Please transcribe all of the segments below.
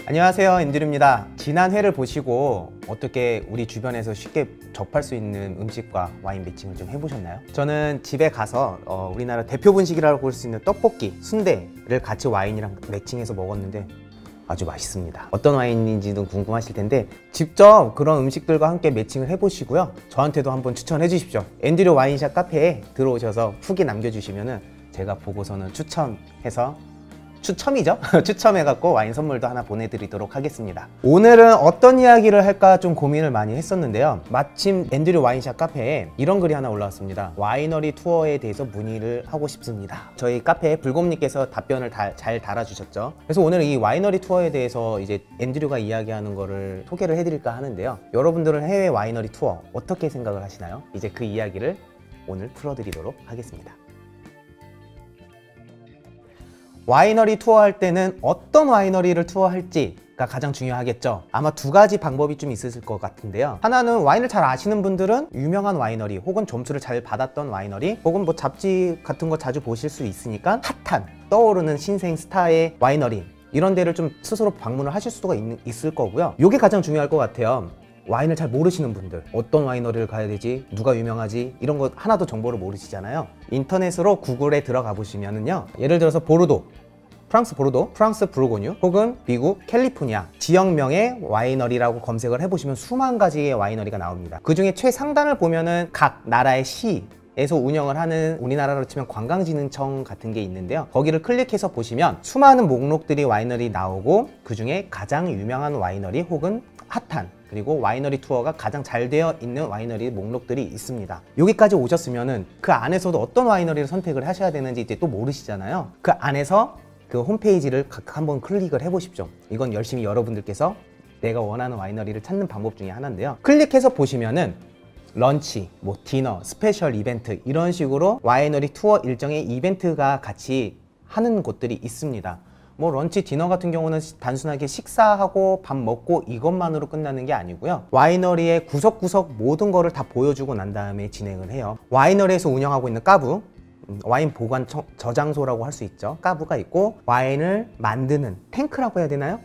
안녕하세요, 앤드류입니다. 지난 회를 보시고 어떻게 우리 주변에서 쉽게 접할 수 있는 음식과 와인 매칭을 좀 해보셨나요? 저는 집에 가서 우리나라 대표 분식이라고 볼 수 있는 떡볶이, 순대를 같이 와인이랑 매칭해서 먹었는데 아주 맛있습니다. 어떤 와인인지도 궁금하실 텐데 직접 그런 음식들과 함께 매칭을 해보시고요. 저한테도 한번 추천해 주십시오. 앤드류 와인샵 카페에 들어오셔서 후기 남겨주시면 제가 보고서는 추첨해서 추첨이죠? 추첨해갖고 와인 선물도 하나 보내드리도록 하겠습니다. 오늘은 어떤 이야기를 할까 좀 고민을 많이 했었는데요. 마침 앤드류 와인샵 카페에 이런 글이 하나 올라왔습니다. 와이너리 투어에 대해서 문의를 하고 싶습니다. 저희 카페에 불곰님께서 답변을 잘 달아주셨죠. 그래서 오늘 이 와이너리 투어에 대해서 이제 앤드류가 이야기하는 거를 소개를 해드릴까 하는데요. 여러분들은 해외 와이너리 투어 어떻게 생각을 하시나요? 이제 그 이야기를 오늘 풀어드리도록 하겠습니다. 와이너리 투어할 때는 어떤 와이너리를 투어할지가 가장 중요하겠죠. 아마 두 가지 방법이 좀 있으실 것 같은데요. 하나는 와인을 잘 아시는 분들은 유명한 와이너리 혹은 점수를 잘 받았던 와이너리 혹은 뭐 잡지 같은 거 자주 보실 수 있으니까 핫한 떠오르는 신생 스타의 와이너리 이런 데를 좀 스스로 방문을 하실 수가 있을 거고요. 이게 가장 중요할 것 같아요. 와인을 잘 모르시는 분들, 어떤 와이너리를 가야 되지, 누가 유명하지, 이런 거 하나도 정보를 모르시잖아요. 인터넷으로 구글에 들어가 보시면은요, 예를 들어서 보르도, 프랑스 보르도, 프랑스 부르고뉴 혹은 미국 캘리포니아 지역명의 와이너리라고 검색을 해보시면 수만 가지의 와이너리가 나옵니다. 그 중에 최상단을 보면은 각 나라의 시에서 운영을 하는, 우리나라로 치면 관광진흥청 같은 게 있는데요. 거기를 클릭해서 보시면 수많은 목록들이 와이너리 나오고 그 중에 가장 유명한 와이너리 혹은 핫한, 그리고 와이너리 투어가 가장 잘 되어 있는 와이너리 목록들이 있습니다. 여기까지 오셨으면은 그 안에서도 어떤 와이너리를 선택을 하셔야 되는지 이제 또 모르시잖아요. 그 안에서 그 홈페이지를 한번 클릭을 해보십시오. 이건 열심히 여러분들께서 내가 원하는 와이너리를 찾는 방법 중에 하나인데요. 클릭해서 보시면은 런치, 뭐 디너, 스페셜 이벤트 이런 식으로 와이너리 투어 일정의 이벤트가 같이 하는 곳들이 있습니다. 뭐 런치, 디너 같은 경우는 단순하게 식사하고 밥 먹고 이것만으로 끝나는 게 아니고요. 와이너리의 구석구석 모든 거를 다 보여주고 난 다음에 진행을 해요. 와이너리에서 운영하고 있는 까부, 와인 보관 저장소라고 할 수 있죠. 까부가 있고, 와인을 만드는 탱크라고 해야 되나요?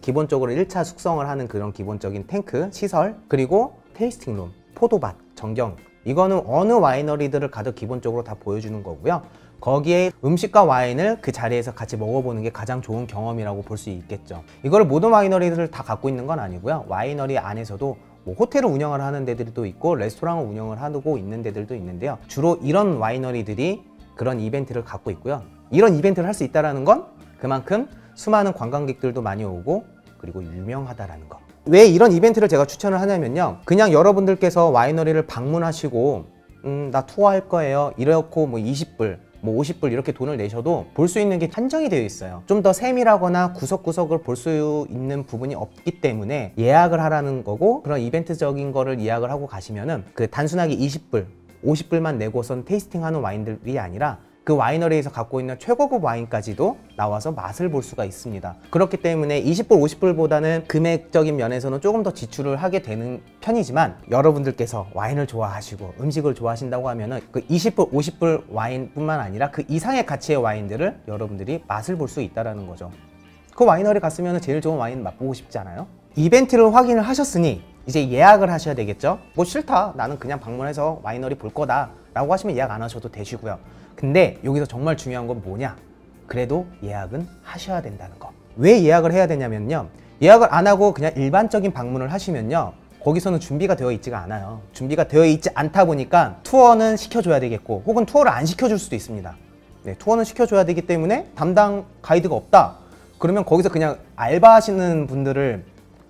기본적으로 1차 숙성을 하는 그런 기본적인 탱크, 시설, 그리고 테이스팅룸, 포도밭, 정경, 이거는 어느 와이너리들을 가도 기본적으로 다 보여주는 거고요. 거기에 음식과 와인을 그 자리에서 같이 먹어보는 게 가장 좋은 경험이라고 볼 수 있겠죠. 이걸 모든 와이너리들을 다 갖고 있는 건 아니고요. 와이너리 안에서도 뭐 호텔을 운영을 하는 데들도 있고 레스토랑을 운영을 하고 있는 데들도 있는데요. 주로 이런 와이너리들이 그런 이벤트를 갖고 있고요. 이런 이벤트를 할 수 있다는 건 그만큼 수많은 관광객들도 많이 오고 그리고 유명하다라는 거. 왜 이런 이벤트를 제가 추천을 하냐면요. 그냥 여러분들께서 와이너리를 방문하시고 나 투어할 거예요 이렇고 뭐 20불 뭐 50불 이렇게 돈을 내셔도 볼 수 있는 게 한정이 되어 있어요. 좀 더 세밀하거나 구석구석을 볼 수 있는 부분이 없기 때문에 예약을 하라는 거고, 그런 이벤트적인 거를 예약을 하고 가시면은 그 단순하게 20불 50불만 내고선 테이스팅하는 와인들이 아니라 그 와이너리에서 갖고 있는 최고급 와인까지도 나와서 맛을 볼 수가 있습니다. 그렇기 때문에 20불, 50불보다는 금액적인 면에서는 조금 더 지출을 하게 되는 편이지만, 여러분들께서 와인을 좋아하시고 음식을 좋아하신다고 하면은 그 20불, 50불 와인뿐만 아니라 그 이상의 가치의 와인들을 여러분들이 맛을 볼 수 있다는 거죠. 그 와이너리 갔으면 제일 좋은 와인 맛보고 싶지 않아요? 이벤트를 확인을 하셨으니 이제 예약을 하셔야 되겠죠? 뭐 싫다, 나는 그냥 방문해서 와이너리 볼 거다 라고 하시면 예약 안 하셔도 되시고요. 근데 여기서 정말 중요한 건 뭐냐? 그래도 예약은 하셔야 된다는 거. 왜 예약을 해야 되냐면요, 예약을 안 하고 그냥 일반적인 방문을 하시면요, 거기서는 준비가 되어 있지가 않아요. 준비가 되어 있지 않다 보니까 투어는 시켜줘야 되겠고, 혹은 투어를 안 시켜줄 수도 있습니다. 네, 투어는 시켜줘야 되기 때문에 담당 가이드가 없다 그러면 거기서 그냥 알바하시는 분들을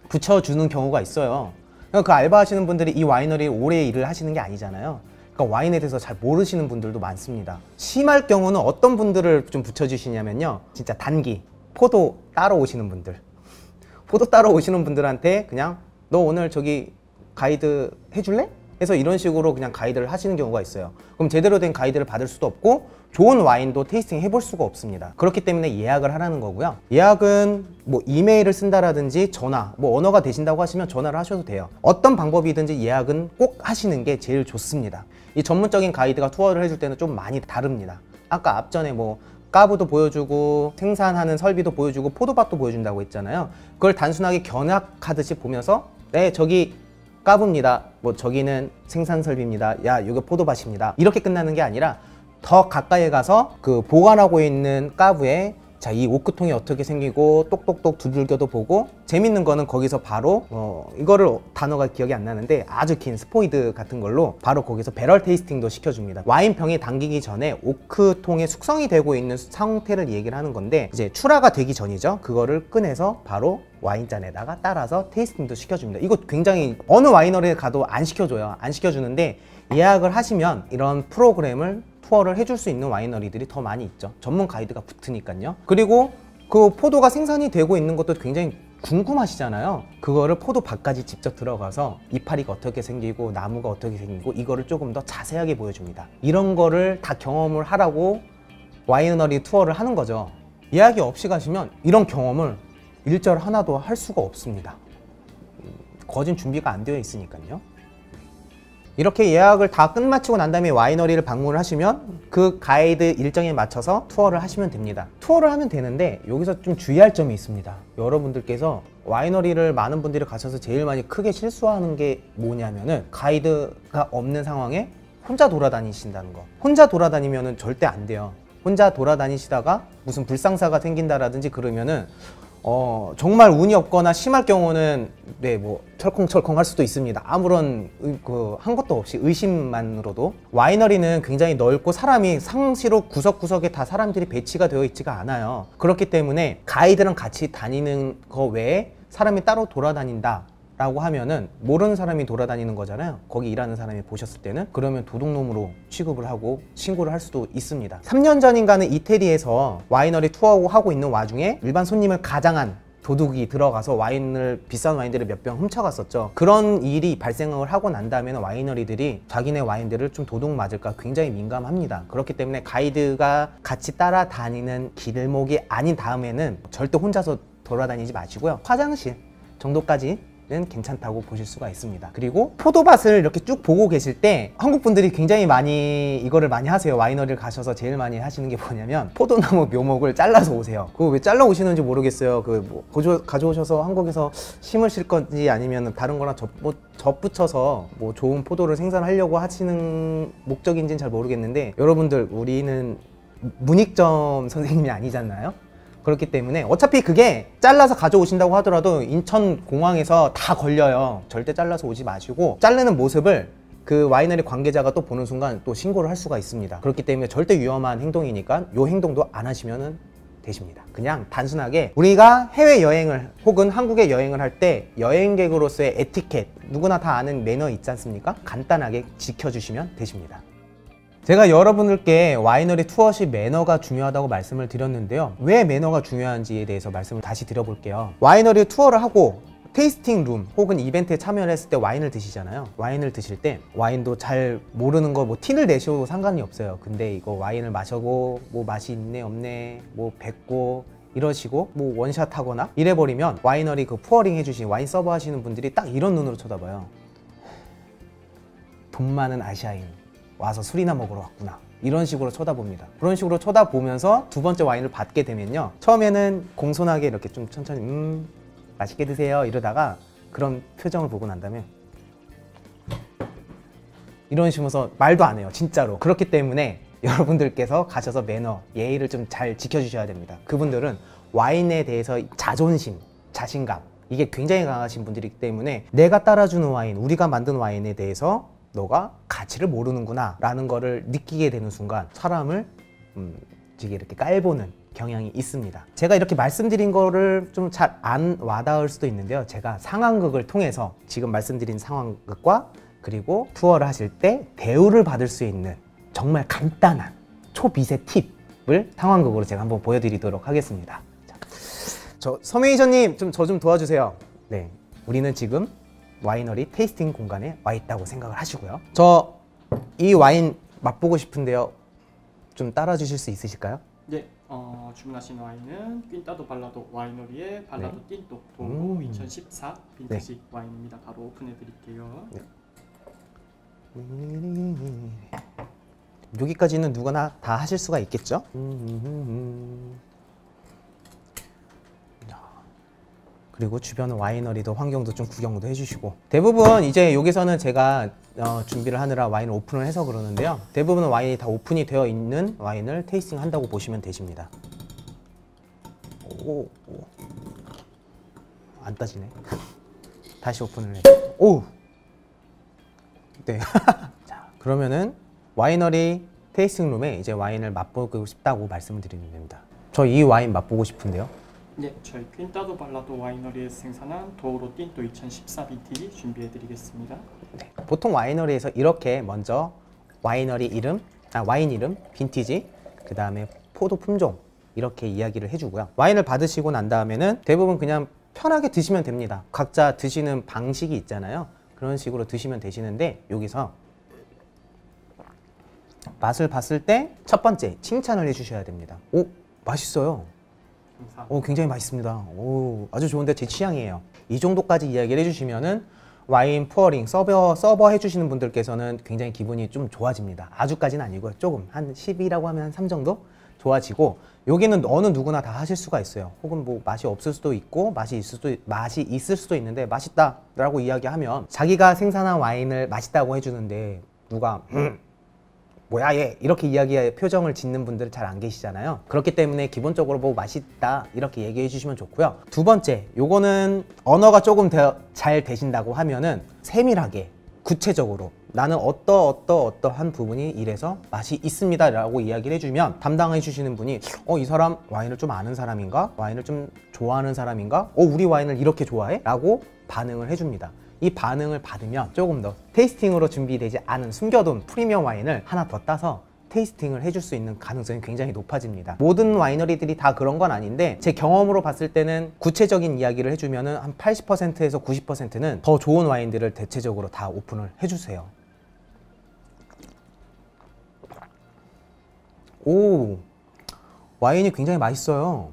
붙여주는 경우가 있어요. 그러니까 그 알바하시는 분들이 이 와이너리에 오래 일을 하시는 게 아니잖아요. 그러니까 와인에 대해서 잘 모르시는 분들도 많습니다. 심할 경우는 어떤 분들을 좀 붙여주시냐면요, 진짜 단기 포도 따러 오시는 분들, 포도 따러 오시는 분들한테 그냥 너 오늘 저기 가이드 해줄래? 해서 이런 식으로 그냥 가이드를 하시는 경우가 있어요. 그럼 제대로 된 가이드를 받을 수도 없고 좋은 와인도 테이스팅 해볼 수가 없습니다. 그렇기 때문에 예약을 하라는 거고요. 예약은 뭐 이메일을 쓴다라든지 전화, 뭐 언어가 되신다고 하시면 전화를 하셔도 돼요. 어떤 방법이든지 예약은 꼭 하시는 게 제일 좋습니다. 이 전문적인 가이드가 투어를 해줄 때는 좀 많이 다릅니다. 아까 앞전에 뭐 가부도 보여주고 생산하는 설비도 보여주고 포도밭도 보여준다고 했잖아요. 그걸 단순하게 견학하듯이 보면서 네 저기 가부입니다, 뭐 저기는 생산 설비입니다, 야 이거 포도밭입니다, 이렇게 끝나는 게 아니라 더 가까이 가서 그 보관하고 있는 가부에 자, 이 오크통이 어떻게 생기고 똑똑똑 두들겨도 보고, 재밌는 거는 거기서 바로 이거를 단어가 기억이 안 나는데 아주 긴 스포이드 같은 걸로 바로 거기서 배럴 테이스팅도 시켜줍니다. 와인병에 담기기 전에 오크통에 숙성이 되고 있는 상태를 얘기를 하는 건데 이제 출하가 되기 전이죠. 그거를 꺼내서 바로 와인잔에다가 따라서 테이스팅도 시켜줍니다. 이거 굉장히 어느 와이너리에 가도 안 시켜줘요. 안 시켜주는데 예약을 하시면 이런 프로그램을 투어를 해줄 수 있는 와이너리들이 더 많이 있죠. 전문 가이드가 붙으니까요. 그리고 그 포도가 생산이 되고 있는 것도 굉장히 궁금하시잖아요. 그거를 포도밭까지 직접 들어가서 이파리가 어떻게 생기고 나무가 어떻게 생기고 이거를 조금 더 자세하게 보여줍니다. 이런 거를 다 경험을 하라고 와이너리 투어를 하는 거죠. 예약이 없이 가시면 이런 경험을 일절 하나도 할 수가 없습니다. 거진 준비가 안 되어 있으니까요. 이렇게 예약을 다 끝마치고 난 다음에 와이너리를 방문을 하시면 그 가이드 일정에 맞춰서 투어를 하시면 됩니다. 투어를 하면 되는데 여기서 좀 주의할 점이 있습니다. 여러분들께서 와이너리를 많은 분들이 가셔서 제일 많이 크게 실수하는 게 뭐냐면은 가이드가 없는 상황에 혼자 돌아다니신다는 거. 혼자 돌아다니면은 절대 안 돼요. 혼자 돌아다니시다가 무슨 불상사가 생긴다라든지 그러면은 정말 운이 없거나 심할 경우는 네, 뭐 철컹철컹 할 수도 있습니다. 아무런 한 것도 없이 의심만으로도. 와이너리는 굉장히 넓고 사람이 상시로 구석구석에 다 사람들이 배치가 되어 있지가 않아요. 그렇기 때문에 가이드랑 같이 다니는 거 외에 사람이 따로 돌아다닌다 라고 하면은 모르는 사람이 돌아다니는 거잖아요. 거기 일하는 사람이 보셨을 때는 그러면 도둑놈으로 취급을 하고 신고를 할 수도 있습니다. 3년 전인가는 이태리에서 와이너리 투어하고 있는 와중에 일반 손님을 가장한 도둑이 들어가서 와인을, 비싼 와인들을 몇 병 훔쳐갔었죠. 그런 일이 발생을 하고 난 다음에는 와이너리들이 자기네 와인들을 좀 도둑 맞을까 굉장히 민감합니다. 그렇기 때문에 가이드가 같이 따라다니는 길목이 아닌 다음에는 절대 혼자서 돌아다니지 마시고요. 화장실 정도까지 는 괜찮다고 보실 수가 있습니다. 그리고 포도밭을 이렇게 쭉 보고 계실 때 한국 분들이 굉장히 많이 이거를 많이 하세요. 와이너리를 가셔서 제일 많이 하시는 게 뭐냐면 포도나무 묘목을 잘라서 오세요. 그거 왜 잘라 오시는지 모르겠어요. 뭐 가져오셔서 한국에서 심으실 건지 아니면 다른 거랑 접붙여서 뭐 좋은 포도를 생산하려고 하시는 목적인지는 잘 모르겠는데, 여러분들 우리는 문익점 선생님이 아니잖아요. 그렇기 때문에 어차피 그게 잘라서 가져오신다고 하더라도 인천공항에서 다 걸려요. 절대 잘라서 오지 마시고, 자르는 모습을 그 와이너리 관계자가 또 보는 순간 또 신고를 할 수가 있습니다. 그렇기 때문에 절대 위험한 행동이니까 이 행동도 안 하시면 되십니다. 그냥 단순하게 우리가 해외여행을 혹은 한국에 여행을 할 때 여행객으로서의 에티켓, 누구나 다 아는 매너 있지 않습니까? 간단하게 지켜주시면 되십니다. 제가 여러분들께 와이너리 투어 시 매너가 중요하다고 말씀을 드렸는데요. 왜 매너가 중요한지에 대해서 말씀을 다시 드려볼게요. 와이너리 투어를 하고 테이스팅 룸 혹은 이벤트에 참여를 했을 때 와인을 드시잖아요. 와인을 드실 때 와인도 잘 모르는 거 뭐 티를 내셔도 상관이 없어요. 근데 이거 와인을 마셔고 뭐 맛이 있네 없네 뭐 뱉고 이러시고 뭐 원샷 하거나 이래버리면 와이너리 그 푸어링 해주신 와인 서버 하시는 분들이 딱 이런 눈으로 쳐다봐요. 돈 많은 아시아인 와서 술이나 먹으러 왔구나, 이런 식으로 쳐다봅니다. 그런 식으로 쳐다보면서 두 번째 와인을 받게 되면요, 처음에는 공손하게 이렇게 좀 천천히 맛있게 드세요 이러다가 그런 표정을 보고 난 다음에 이런 식으로 말도 안 해요, 진짜로. 그렇기 때문에 여러분들께서 가셔서 매너, 예의를 좀 잘 지켜주셔야 됩니다. 그분들은 와인에 대해서 자존심, 자신감, 이게 굉장히 강하신 분들이기 때문에 내가 따라주는 와인, 우리가 만든 와인에 대해서 너가 가치를 모르는구나 라는 거를 느끼게 되는 순간 사람을 이렇게 깔보는 경향이 있습니다. 제가 이렇게 말씀드린 거를 좀 잘 안 와닿을 수도 있는데요, 제가 상황극을 통해서 지금 말씀드린 상황극과 그리고 투어를 하실 때 대우를 받을 수 있는 정말 간단한 초미세 팁을 상황극으로 제가 한번 보여드리도록 하겠습니다. 자, 서메이저님 저 좀 도와주세요. 네, 우리는 지금 와이너리 테이스팅 공간에 와 있다고 생각을 하시고요. 저 이 와인 맛보고 싶은데요, 좀 따라 주실 수 있으실까요? 네, 주문하신 와인은 퀸타도 발라도 와이너리의 발라도 틴토 도로 2014 빈티지 네. 와인입니다. 바로 오픈해 드릴게요. 네. 여기까지는 누구나 다 하실 수가 있겠죠. 그리고 주변 와이너리도 환경도 좀 구경도 해주시고, 대부분 이제 여기서는 제가 준비를 하느라 와인을 오픈을 해서 그러는데요, 대부분 와인이 다 오픈이 되어 있는 와인을 테이스팅 한다고 보시면 되십니다. 안 따지네. 다시 오픈을 해. 네. 자, 그러면은 와이너리 테이스팅 룸에 이제 와인을 맛보고 싶다고 말씀을 드리면 됩니다. 저 이 와인 맛보고 싶은데요. 네, 저희 퀸타도 발라도 와이너리에서 생산한 도우로 틴토 2014 빈티지 준비해드리겠습니다. 네, 보통 와이너리에서 이렇게 먼저 와이너리 이름, 와인 이름, 빈티지, 그 다음에 포도 품종 이렇게 이야기를 해주고요. 와인을 받으시고 난 다음에는 대부분 그냥 편하게 드시면 됩니다. 각자 드시는 방식이 있잖아요. 그런 식으로 드시면 되시는데, 여기서 맛을 봤을 때 첫 번째 칭찬을 해주셔야 됩니다. 오, 맛있어요. 굉장히 맛있습니다. 아주 좋은데 제 취향이에요. 이 정도까지 이야기를 해주시면은 와인 푸어링 서버 해주시는 분들께서는 굉장히 기분이 좀 좋아집니다. 아주까지는 아니고요. 조금 한 10이라고 하면 한 3 정도 좋아지고, 여기는 어느 누구나 다 하실 수가 있어요. 혹은 뭐 맛이 없을 수도 있고 맛이 있을 수도 있는데, 맛있다라고 이야기하면 자기가 생산한 와인을 맛있다고 해주는데 누가 뭐야 얘 이렇게 이야기에 표정을 짓는 분들은 잘 안 계시잖아요. 그렇기 때문에 기본적으로 뭐 맛있다 이렇게 얘기해 주시면 좋고요. 두 번째, 요거는 언어가 조금 잘 되신다고 하면은 세밀하게 구체적으로 나는 어떠한 부분이 이래서 맛이 있습니다 라고 이야기를 해주면, 담당해 주시는 분이 이 사람 와인을 좀 아는 사람인가? 와인을 좀 좋아하는 사람인가? 우리 와인을 이렇게 좋아해? 라고 반응을 해줍니다. 이 반응을 받으면 조금 더 테이스팅으로 준비되지 않은 숨겨둔 프리미엄 와인을 하나 더 따서 테이스팅을 해줄 수 있는 가능성이 굉장히 높아집니다. 모든 와이너리들이 다 그런 건 아닌데, 제 경험으로 봤을 때는 구체적인 이야기를 해주면은 한 80%에서 90%는 더 좋은 와인들을 대체적으로 다 오픈을 해주세요. 와인이 굉장히 맛있어요.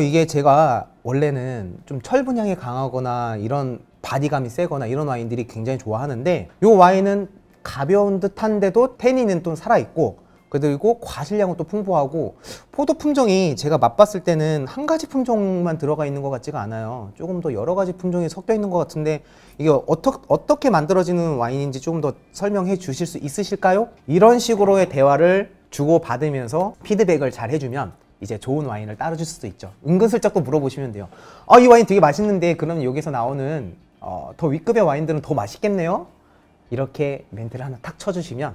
이게 제가 원래는 좀 철분향이 강하거나 이런 바디감이 세거나 이런 와인들이 굉장히 좋아하는데, 이 와인은 가벼운 듯한데도 테닌은 또 살아있고, 그리고 과실량은 또 풍부하고, 포도 품종이 제가 맛봤을 때는 한 가지 품종만 들어가 있는 것 같지가 않아요. 조금 더 여러 가지 품종이 섞여 있는 것 같은데, 이게 어떻게 만들어지는 와인인지 조금 더 설명해 주실 수 있으실까요? 이런 식으로의 대화를 주고받으면서 피드백을 잘 해주면 이제 좋은 와인을 따라줄 수도 있죠. 은근슬쩍 또 물어보시면 돼요. 이 와인 되게 맛있는데 그러면 여기서 나오는 더 윗급의 와인들은 더 맛있겠네요? 이렇게 멘트를 하나 탁 쳐주시면,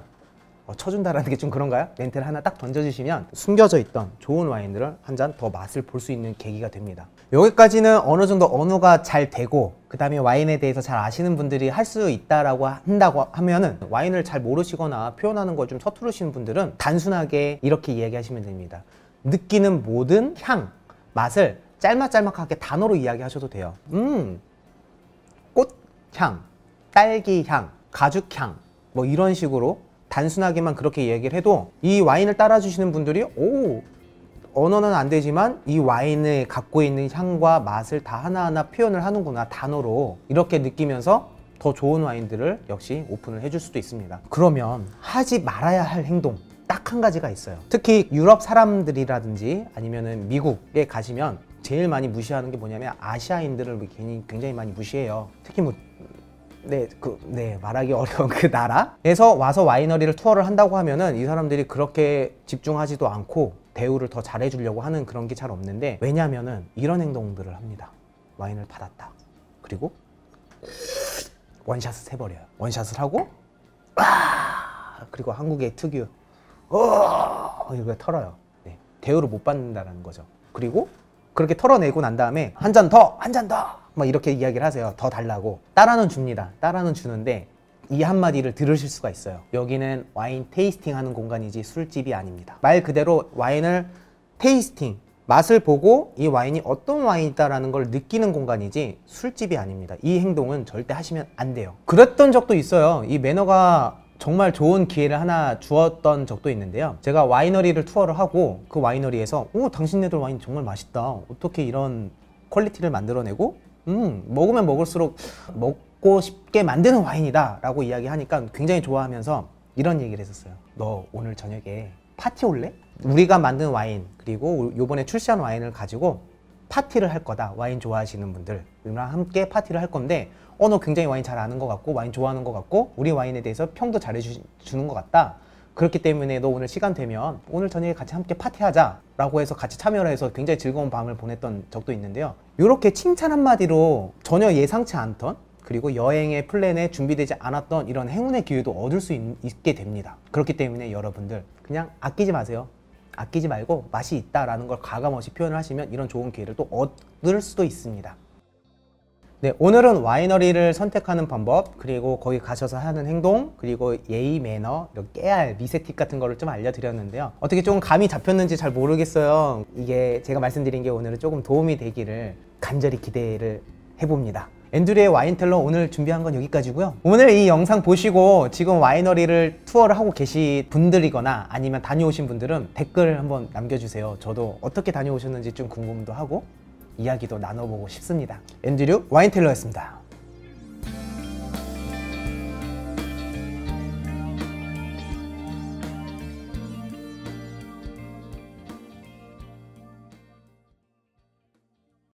쳐준다라는 게 좀 그런가요? 멘트를 하나 딱 던져주시면 숨겨져 있던 좋은 와인들을 한 잔 더 맛을 볼 수 있는 계기가 됩니다. 여기까지는 어느 정도 언어가 잘 되고, 그 다음에 와인에 대해서 잘 아시는 분들이 할 수 있다라고 한다고 하면은, 와인을 잘 모르시거나 표현하는 걸 좀 서투르시는 분들은 단순하게 이렇게 이야기하시면 됩니다. 느끼는 모든 향, 맛을 짤막짤막하게 단어로 이야기하셔도 돼요. 꽃향, 딸기향, 가죽향, 뭐 이런 식으로 단순하게만 그렇게 얘기를 해도 이 와인을 따라주시는 분들이 언어는 안 되지만 이 와인을 갖고 있는 향과 맛을 다 하나하나 표현을 하는구나, 단어로 이렇게 느끼면서 더 좋은 와인들을 역시 오픈을 해줄 수도 있습니다. 그러면 하지 말아야 할 행동 딱 한 가지가 있어요. 특히 유럽 사람들이라든지 아니면은 미국에 가시면 제일 많이 무시하는 게 뭐냐면, 아시아인들을 굉장히 많이 무시해요. 특히 말하기 어려운 그 나라에서 와서 와이너리를 투어를 한다고 하면은 이 사람들이 그렇게 집중하지도 않고 대우를 더 잘해주려고 하는 그런 게 잘 없는데, 왜냐면은 이런 행동들을 합니다. 와인을 받았다. 그리고 원샷을 해버려요. 원샷을 하고 그리고 한국의 특유 이거 털어요. 네, 대우를 못 받는다는 거죠. 그리고 그렇게 털어내고 난 다음에 한 잔 더 막 이렇게 이야기를 하세요. 더 달라고. 따라는 줍니다. 따라는 주는데 이 한마디를 들으실 수가 있어요. 여기는 와인 테이스팅 하는 공간이지 술집이 아닙니다. 말 그대로 와인을 테이스팅, 맛을 보고 이 와인이 어떤 와인이다라는 걸 느끼는 공간이지 술집이 아닙니다. 이 행동은 절대 하시면 안 돼요. 그랬던 적도 있어요. 이 매너가 정말 좋은 기회를 하나 주었던 적도 있는데요. 제가 와이너리를 투어를 하고 그 와이너리에서 당신네들 와인 정말 맛있다. 어떻게 이런 퀄리티를 만들어내고 먹으면 먹을수록 먹고 싶게 만드는 와인이다 라고 이야기하니까 굉장히 좋아하면서 이런 얘기를 했었어요. 너 오늘 저녁에 파티 올래? 우리가 만든 와인 그리고 요번에 출시한 와인을 가지고 파티를 할 거다. 와인 좋아하시는 분들 우리랑 함께 파티를 할 건데 너 굉장히 와인 잘 아는 것 같고 와인 좋아하는 것 같고 우리 와인에 대해서 평도 잘해주는 것 같다. 그렇기 때문에 너 오늘 시간 되면 오늘 저녁에 같이 함께 파티하자 라고 해서 같이 참여를 해서 굉장히 즐거운 밤을 보냈던 적도 있는데요. 이렇게 칭찬 한마디로 전혀 예상치 않던 그리고 여행의 플랜에 준비되지 않았던 이런 행운의 기회도 얻을 수 있게 됩니다. 그렇기 때문에 여러분들 그냥 아끼지 마세요. 아끼지 말고 맛이 있다라는 걸 가감없이 표현을 하시면 이런 좋은 기회를 또 얻을 수도 있습니다. 네, 오늘은 와이너리를 선택하는 방법, 그리고 거기 가셔서 하는 행동, 그리고 예의, 매너, 깨알, 미세 팁 같은 거를 좀 알려드렸는데요. 어떻게 좀 감이 잡혔는지 잘 모르겠어요. 이게 제가 말씀드린 게 오늘은 조금 도움이 되기를 간절히 기대를 해봅니다. 앤드류의 와인텔러 오늘 준비한 건 여기까지고요. 오늘 이 영상 보시고 지금 와이너리를 투어를 하고 계신 분들이거나 아니면 다녀오신 분들은 댓글 한번 남겨주세요. 저도 어떻게 다녀오셨는지 좀 궁금도 하고 이야기도 나눠보고 싶습니다. 앤드류 와인텔러였습니다.